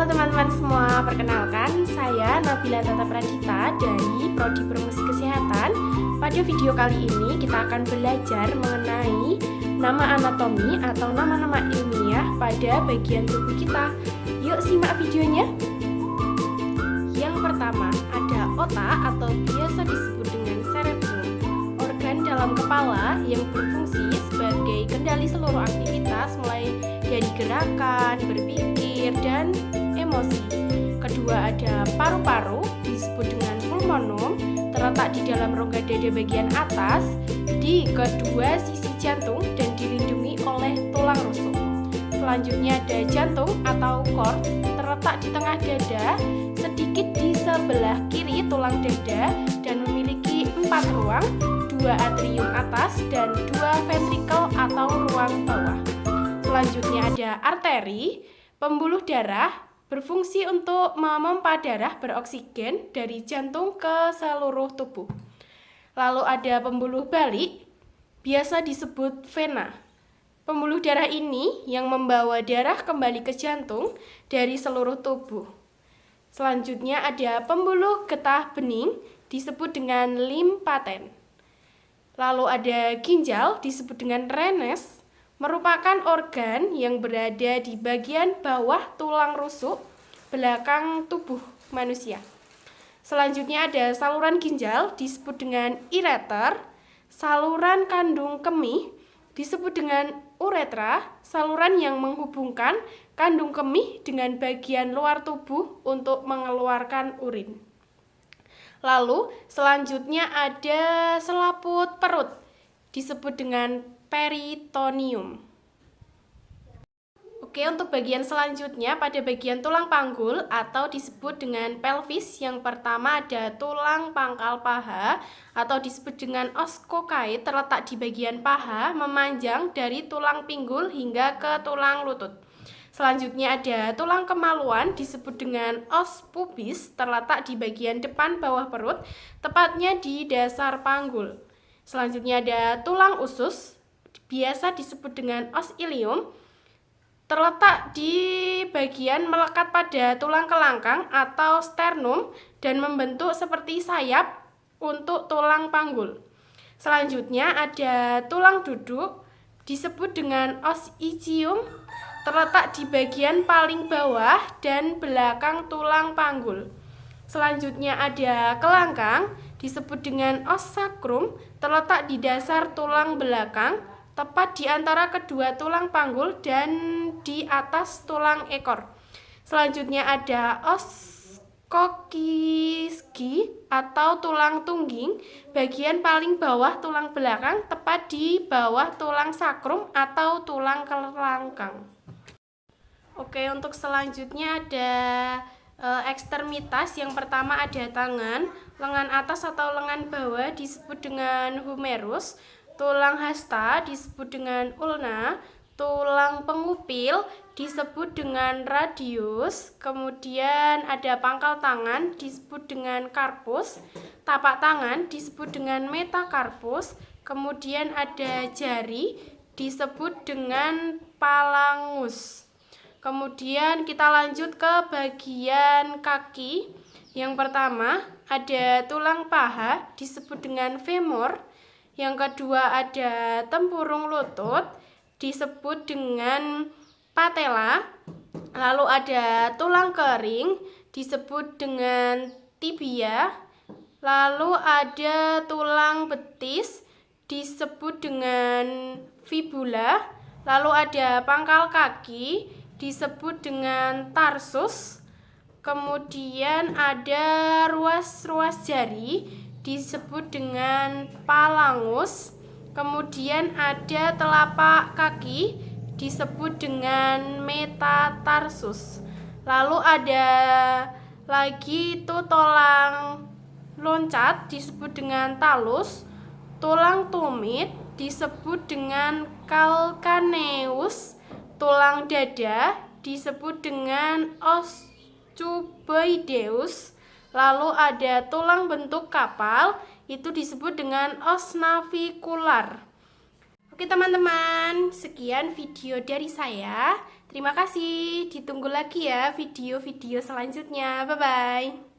Halo teman-teman semua, perkenalkan saya Nabila Tata Pradita dari Prodi Promosi Kesehatan. Pada video kali ini kita akan belajar mengenai nama anatomi atau nama-nama ilmiah pada bagian tubuh kita. Yuk simak videonya. Yang pertama ada otak atau biasa disebut dengan cerebrum, organ dalam kepala yang berfungsi sebagai kendali seluruh aktivitas mulai dari gerakan, berpikir, dan emosi. Kedua ada paru-paru, disebut dengan pulmonum, terletak di dalam rongga dada bagian atas, di kedua sisi jantung dan dilindungi oleh tulang rusuk. Selanjutnya ada jantung atau chord, terletak di tengah dada, sedikit di sebelah kiri tulang dada dan memiliki 4 ruang, 2 atrium atas dan 2 ventrikel atau ruang bawah. Selanjutnya ada arteri, pembuluh darah, berfungsi untuk memompa darah beroksigen dari jantung ke seluruh tubuh. Lalu ada pembuluh balik, biasa disebut vena. Pembuluh darah ini yang membawa darah kembali ke jantung dari seluruh tubuh. Selanjutnya ada pembuluh getah bening, disebut dengan limpaten. Lalu ada ginjal, disebut dengan renes, merupakan organ yang berada di bagian bawah tulang rusuk belakang tubuh manusia. Selanjutnya ada saluran ginjal disebut dengan ureter, saluran kandung kemih disebut dengan uretra, saluran yang menghubungkan kandung kemih dengan bagian luar tubuh untuk mengeluarkan urin. Lalu selanjutnya ada selaput perut disebut dengan peritoneum. Oke, untuk bagian selanjutnya pada bagian tulang panggul atau disebut dengan pelvis, yang pertama ada tulang pangkal paha atau disebut dengan oskokait, terletak di bagian paha, memanjang dari tulang pinggul hingga ke tulang lutut. Selanjutnya ada tulang kemaluan disebut dengan os pubis, terletak di bagian depan bawah perut, tepatnya di dasar panggul. Selanjutnya ada tulang usus, biasa disebut dengan os ilium, terletak di bagian melekat pada tulang kelangkang atau sternum dan membentuk seperti sayap untuk tulang panggul. Selanjutnya ada tulang duduk, disebut dengan os ischium, terletak di bagian paling bawah dan belakang tulang panggul. Selanjutnya ada kelangkang, disebut dengan os sacrum, terletak di dasar tulang belakang, tepat di antara kedua tulang panggul dan di atas tulang ekor. Selanjutnya ada os coccygi atau tulang tungging, bagian paling bawah tulang belakang, tepat di bawah tulang sakrum atau tulang kelangkang. Oke, untuk selanjutnya ada ekstremitas. Yang pertama ada tangan, lengan atas atau lengan bawah disebut dengan humerus, tulang hasta disebut dengan ulna, tulang pengupil disebut dengan radius, kemudian ada pangkal tangan disebut dengan carpus, tapak tangan disebut dengan metacarpus, kemudian ada jari disebut dengan phalangus. Kemudian kita lanjut ke bagian kaki. Yang pertama ada tulang paha disebut dengan femur. Yang kedua ada tempurung lutut disebut dengan patella. Lalu ada tulang kering disebut dengan tibia. Lalu ada tulang betis disebut dengan fibula. Lalu ada pangkal kaki disebut dengan tarsus. Kemudian ada ruas-ruas jari disebut dengan phalangus. Kemudian ada telapak kaki disebut dengan metatarsus. Lalu ada lagi itu tulang loncat disebut dengan talus. Tulang tumit disebut dengan calcaneus. Tulang dada disebut dengan os cuboideus. Lalu ada tulang bentuk kapal, itu disebut dengan os navicular. Oke teman-teman, sekian video dari saya. Terima kasih, ditunggu lagi ya video-video selanjutnya. Bye-bye.